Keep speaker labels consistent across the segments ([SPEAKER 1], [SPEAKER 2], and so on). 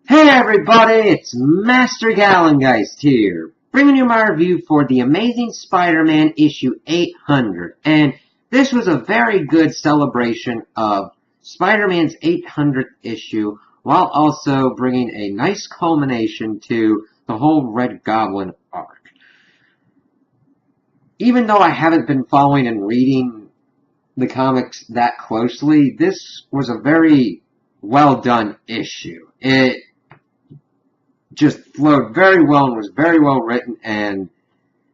[SPEAKER 1] Hey everybody, it's Master Gallengeist here, bringing you my review for The Amazing Spider-Man issue 800. And this was a very good celebration of Spider-Man's 800th issue, while also bringing a nice culmination to the whole Red Goblin arc. Even though I haven't been following and reading the comics that closely, this was a very well done issue. It just flowed very well and was very well written and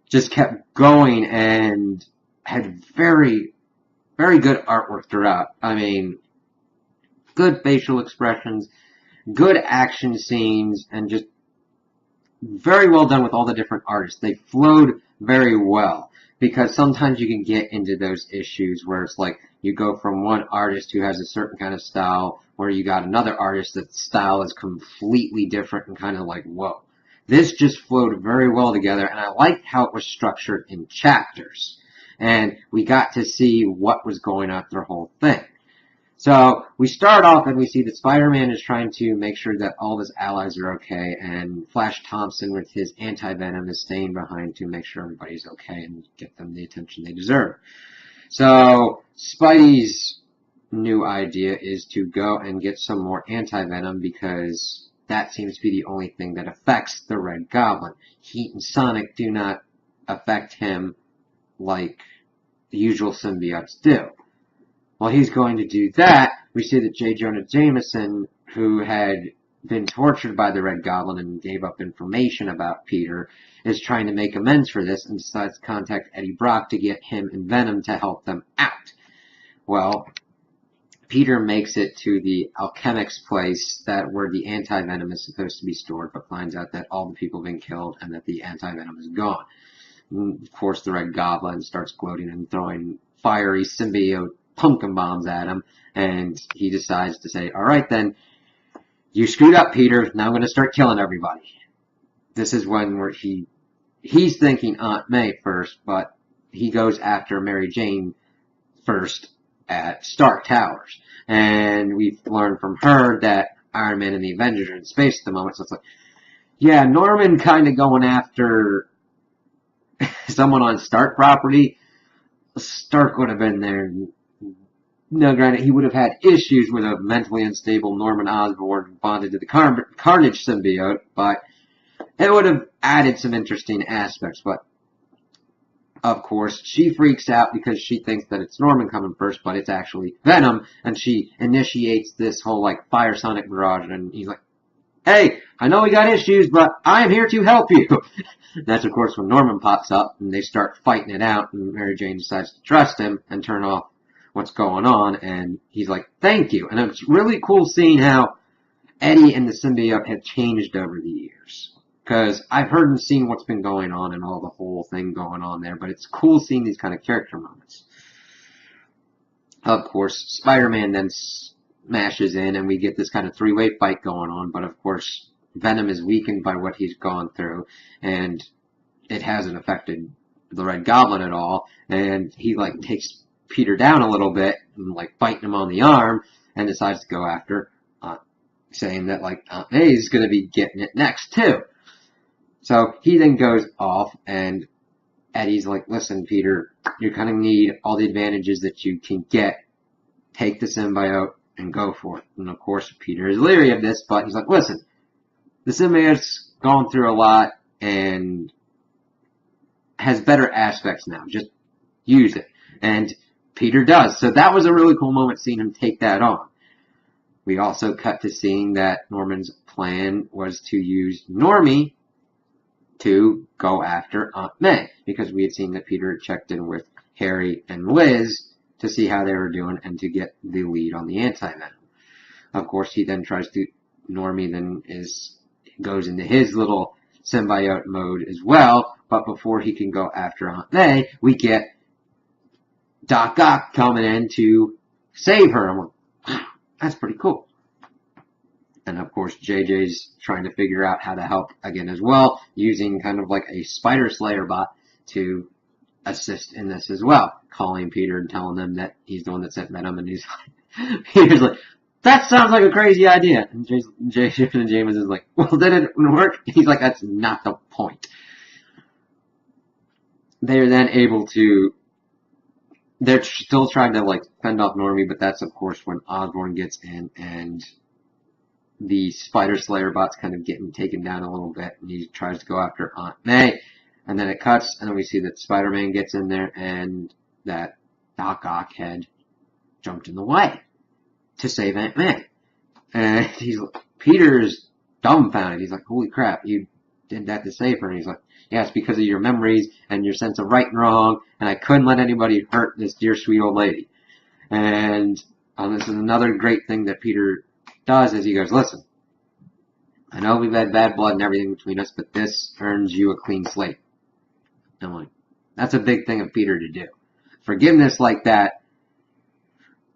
[SPEAKER 1] just kept going and had very, very good artwork throughout. I mean, good facial expressions, good action scenes, and just very well done with all the different artists. They flowed very well because sometimes you can get into those issues where it's like you go from one artist who has a certain kind of style where you got another artist that style is completely different and kind of like, whoa. This just flowed very well together, and I liked how it was structured in chapters. And we got to see what was going on through the whole thing. So we start off and we see that Spider-Man is trying to make sure that all of his allies are okay, and Flash Thompson with his anti-venom is staying behind to make sure everybody's okay and get them the attention they deserve. So Spidey's new idea is to go and get some more anti-venom because that seems to be the only thing that affects the Red Goblin. Heat and Sonic do not affect him like the usual symbiotes do. While he's going to do that, we see that J. Jonah Jameson, who had been tortured by the Red Goblin and gave up information about Peter, is trying to make amends for this and decides to contact Eddie Brock to get him and Venom to help them out. Well, Peter makes it to the alchemic's place where the anti-venom is supposed to be stored, but finds out that all the people have been killed and that the anti-venom is gone. And of course, the Red Goblin starts gloating and throwing fiery symbiote pumpkin bombs at him, and he decides to say, alright then, you screwed up, Peter, now I'm going to start killing everybody. This is when he's thinking Aunt May first, but he goes after Mary Jane first at Stark Towers. And we've learned from her that Iron Man and the Avengers are in space at the moment, so it's like, yeah, Norman kind of going after someone on Stark property. Stark would have been there. Now, granted, he would have had issues with a mentally unstable Norman Osborn bonded to the Carnage symbiote, but it would have added some interesting aspects. But, of course, she freaks out because she thinks that it's Norman coming first, but it's actually Venom, and she initiates this whole, Fire Sonic barrage, and he's like, hey, I know we got issues, but I am here to help you. That's, of course, when Norman pops up, and they start fighting it out, and Mary Jane decides to trust him and turn off what's going on, and he's like, thank you. And it's really cool seeing how Eddie and the symbiote have changed over the years. Because I've heard and seen what's been going on and all the whole thing going on there, but it's cool seeing these kind of character moments. Of course, Spider-Man then smashes in, and we get this kind of three-way fight going on, but of course, Venom is weakened by what he's gone through, and it hasn't affected the Red Goblin at all, and he, takes Peter down a little bit and biting him on the arm and decides to go after saying that Aunt May's going to be getting it next too. So he then goes off and Eddie's like, listen, Peter, you kind of need all the advantages that you can get. Take the symbiote and go for it. And of course Peter is leery of this, but he's like, listen, the symbiote's gone through a lot and has better aspects now. Just use it. And Peter does. So that was a really cool moment seeing him take that on. We also cut to seeing that Norman's plan was to use Normie to go after Aunt May, because we had seen that Peter had checked in with Harry and Liz to see how they were doing and to get the lead on the anti-venom. Of course, he then Normie then goes into his little symbiote mode as well, but before he can go after Aunt May, we get Doc Ock coming in to save her. I'm like, wow, that's pretty cool. And of course, JJ's trying to figure out how to help again as well, using kind of like a Spider Slayer bot to assist in this as well, calling Peter and telling them that he's the one that sent Venom, and Peter's like, that sounds like a crazy idea. And Jonah Jameson is like, well, did it work? He's like, that's not the point. They're then able to, they're still trying to like fend off Normie, but that's of course when Osborn gets in and the Spider Slayer bot's kind of getting taken down a little bit, and he tries to go after Aunt May, and then it cuts, and then we see that Spider-Man gets in there, and that Doc Ock had jumped in the way to save Aunt May. And Peter's dumbfounded. He's like, holy crap, you did that to save her. And he's like, yeah, it's because of your memories and your sense of right and wrong, and I couldn't let anybody hurt this dear sweet old lady. And this is another great thing that Peter does is he goes, listen, I know we've had bad blood and everything between us, but this earns you a clean slate. And I'm like, that's a big thing of Peter to do. Forgiveness like that,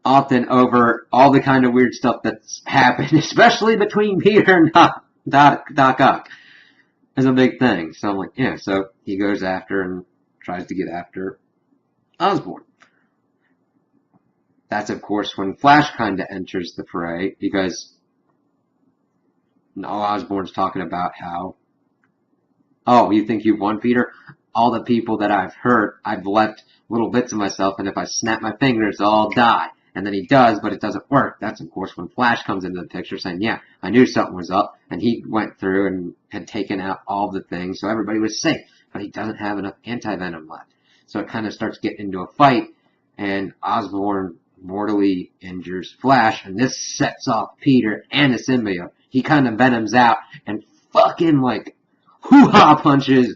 [SPEAKER 1] often over all the kind of weird stuff that's happened, especially between Peter and Doc Ock, is a big thing. So I'm like, yeah, so he goes after and tries to get after Osborn. That's, of course, when Flash kind of enters the fray, because Osborn's talking about how, oh, you think you've won, Peter? All the people that I've hurt, I've left little bits of myself, and if I snap my fingers, they'll all die. And then he does, but it doesn't work. That's, of course, when Flash comes into the picture saying, yeah, I knew something was up, and he went through and had taken out all the things, so everybody was safe. But he doesn't have enough anti-venom left. So it kind of starts getting into a fight, and Osborn mortally injures Flash, and this sets off Peter and the symbiote. He kind of venoms out and fucking like hoo-ha punches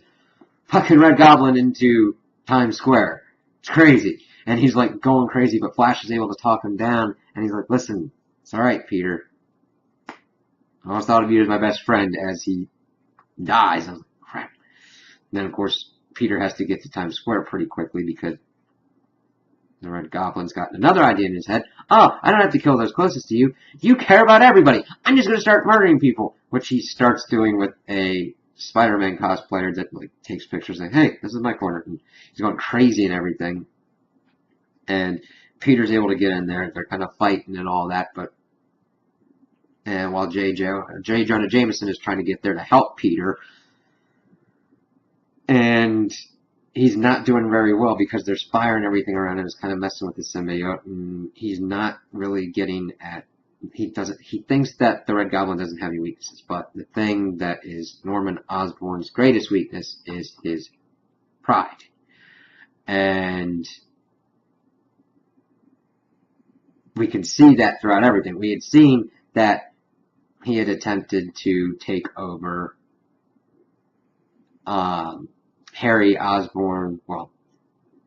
[SPEAKER 1] fucking Red Goblin into Times Square. It's crazy. And he's like going crazy, but Flash is able to talk him down, and he's like, listen, it's alright, Peter. I always thought of you as my best friend as he dies. I was like, crap. And then, of course, Peter has to get to Times Square pretty quickly because the Red Goblin's got another idea in his head. Oh, I don't have to kill those closest to you. You care about everybody. I'm just going to start murdering people. Which he starts doing with a Spider-Man cosplayer that like takes pictures like, hey, this is my corner. And he's going crazy and everything. And Peter's able to get in there. They're kind of fighting and all that. And while J. Jonah Jameson is trying to get there to help Peter. And he's not doing very well because there's fire and everything around him. It's kind of messing with the symbiote, and he's not really getting at. He thinks that the Red Goblin doesn't have any weaknesses, but the thing that is Norman Osborn's greatest weakness is his pride, and we can see that throughout everything. We had seen that he had attempted to take over. Harry Osborn, well,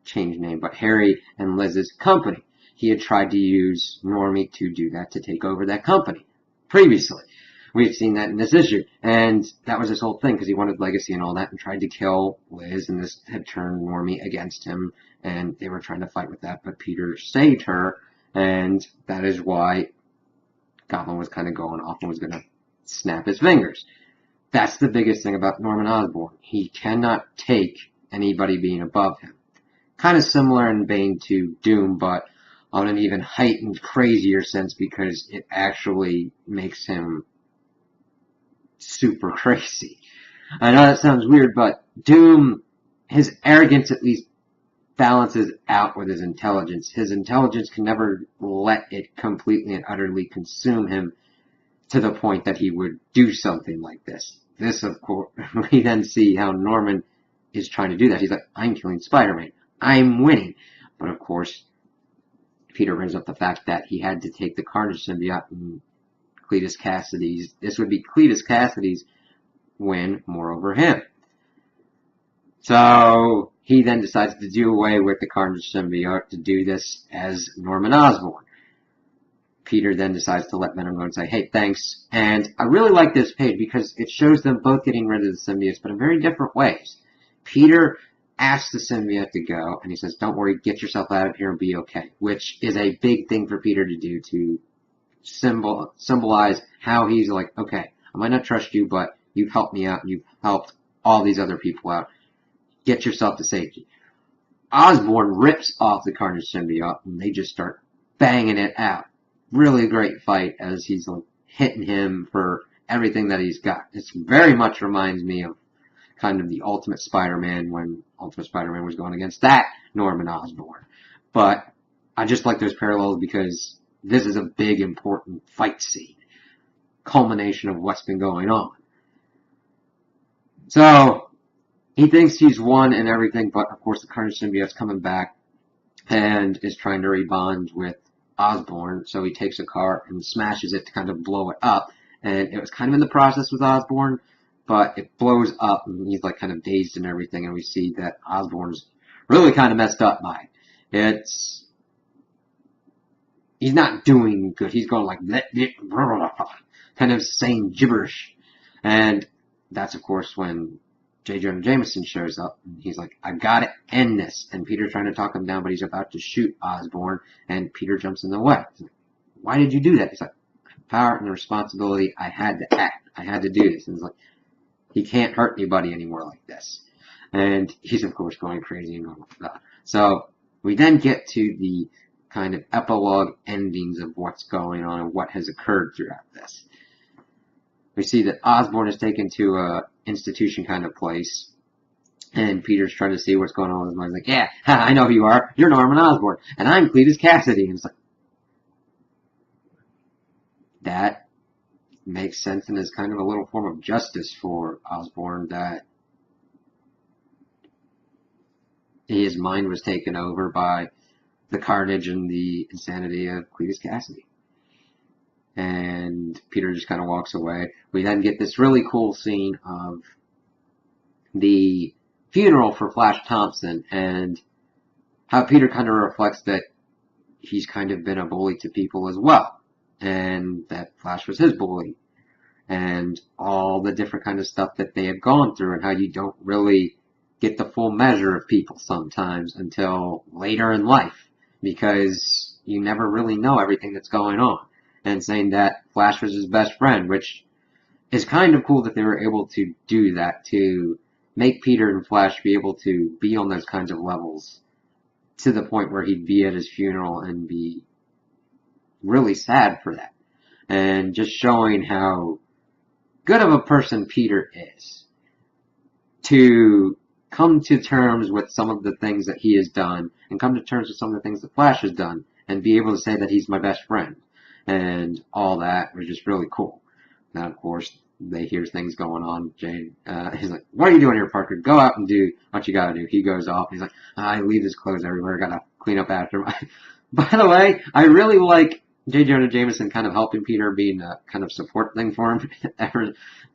[SPEAKER 1] changed name, but Harry and Liz's company. He had tried to use Normie to do that, to take over that company previously. We had seen that in this issue, and that was his whole thing, because he wanted legacy and all that, and tried to kill Liz, and this had turned Normie against him, and they were trying to fight with that, but Peter saved her, and that is why Goblin was kind of going off and was going to snap his fingers. That's the biggest thing about Norman Osborn. He cannot take anybody being above him. Kind of similar in vein to Doom, but on an even heightened, crazier sense because it actually makes him super crazy. I know that sounds weird, but Doom, his arrogance at least balances out with his intelligence. His intelligence can never let it completely and utterly consume him to the point that he would do something like this. This, of course, we then see how Norman is trying to do that. He's like, I'm killing Spider-Man. I'm winning. But, of course, Peter brings up the fact that he had to take the Carnage symbiote and Cletus Cassidy's. This would be Cletus Cassidy's win more over him. So he then decides to do away with the Carnage symbiote to do this as Norman Osborn. Peter then decides to let Venom go and say, hey, thanks. And I really like this page because it shows them both getting rid of the symbiotes, but in very different ways. Peter asks the symbiote to go, and he says, don't worry, get yourself out of here and be okay, which is a big thing for Peter to do to symbolize how he's like, okay, I might not trust you, but you've helped me out, and you've helped all these other people out. Get yourself to safety. Osborn rips off the Carnage symbiote, and they just start banging it out. really great fight as he's like hitting him for everything that he's got. It very much reminds me of kind of the Ultimate Spider-Man when Ultimate Spider-Man was going against that Norman Osborn. But I just like those parallels because this is a big, important fight scene. Culmination of what's been going on. So, he thinks he's won and everything, but of course the Carnage symbiote's coming back and is trying to rebond with Osborn. So he takes a car and smashes it to kind of blow it up. And it was kind of in the process with Osborn, but it blows up and he's like kind of dazed and everything. And we see that Osborn's really kind of messed up by it. He's not doing good. He's going like, kind of saying gibberish. And that's, of course, when J. Jonah Jameson shows up. And he's like, I gotta end this. And Peter's trying to talk him down, but he's about to shoot Osborn. And Peter jumps in the way. He's like, why did you do that? He's like, power and the responsibility. I had to act. I had to do this. And he's like, he can't hurt anybody anymore like this. And he's, of course, going crazy and going, blah. So we then get to the kind of epilogue endings of what's going on and what has occurred throughout this. We see that Osborn is taken to a institution kind of place, and Peter's trying to see what's going on with his mind. He's like, yeah, I know who you are. You're Norman Osborn, and I'm Cletus Cassidy. And it's like, that makes sense and is kind of a little form of justice for Osborn, that his mind was taken over by the carnage and the insanity of Cletus Cassidy. And Peter just kind of walks away. We then get this really cool scene of the funeral for Flash Thompson and how Peter kind of reflects that he's kind of been a bully to people as well. And that Flash was his bully. And all the different kind of stuff that they have gone through and how you don't really get the full measure of people sometimes until later in life. Because you never really know everything that's going on. And saying that Flash was his best friend, which is kind of cool that they were able to do that, to make Peter and Flash be able to be on those kinds of levels to the point where he'd be at his funeral and be really sad for that. And just showing how good of a person Peter is to come to terms with some of the things that he has done and come to terms with some of the things that Flash has done and be able to say that he's my best friend. And all that was just really cool. Now, of course, they hear things going on. Jane, he's like, what are you doing here, Parker? Go out and do what you gotta do. He goes off. He's like, I leave his clothes everywhere. Gotta clean up after him. By the way, I really like J. Jonah Jameson kind of helping Peter, being a kind of support thing for him. Ever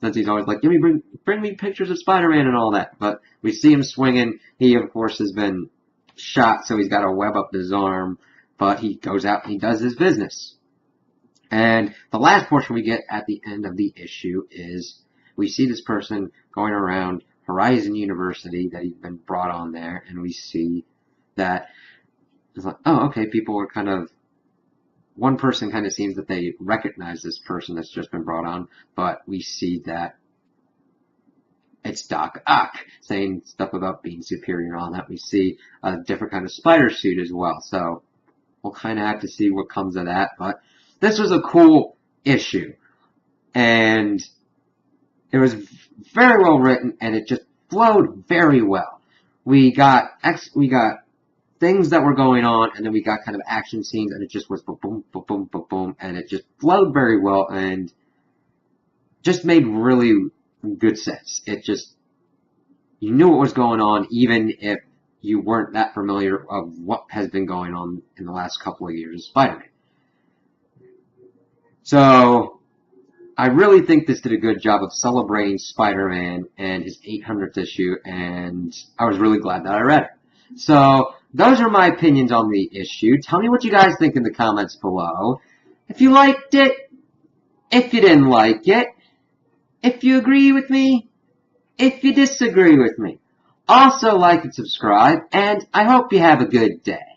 [SPEAKER 1] since he's always like, bring me pictures of Spider-Man and all that. But we see him swinging. He, of course, has been shot, so he's got a web up his arm. But he goes out and he does his business. And the last portion we get at the end of the issue is we see this person going around Horizon University that he's been brought on there, and we see that it's like, oh, okay, people are kind of, one person kind of seems that they recognize this person that's just been brought on, but we see that it's Doc Ock saying stuff about being superior and all that. We see a different kind of spider suit as well, so we'll kind of have to see what comes of that, but this was a cool issue, and it was very well written, and it just flowed very well. We got things that were going on, and then we got kind of action scenes, and it just was boom, boom, boom, boom, boom, boom, and it just flowed very well, and just made really good sense. It just, you knew what was going on, even if you weren't that familiar of what has been going on in the last couple of years of Spider-Man. So, I really think this did a good job of celebrating Spider-Man and his 800th issue, and I was really glad that I read it. So, those are my opinions on the issue. Tell me what you guys think in the comments below. If you liked it, if you didn't like it, if you agree with me, if you disagree with me. Also like and subscribe, and I hope you have a good day.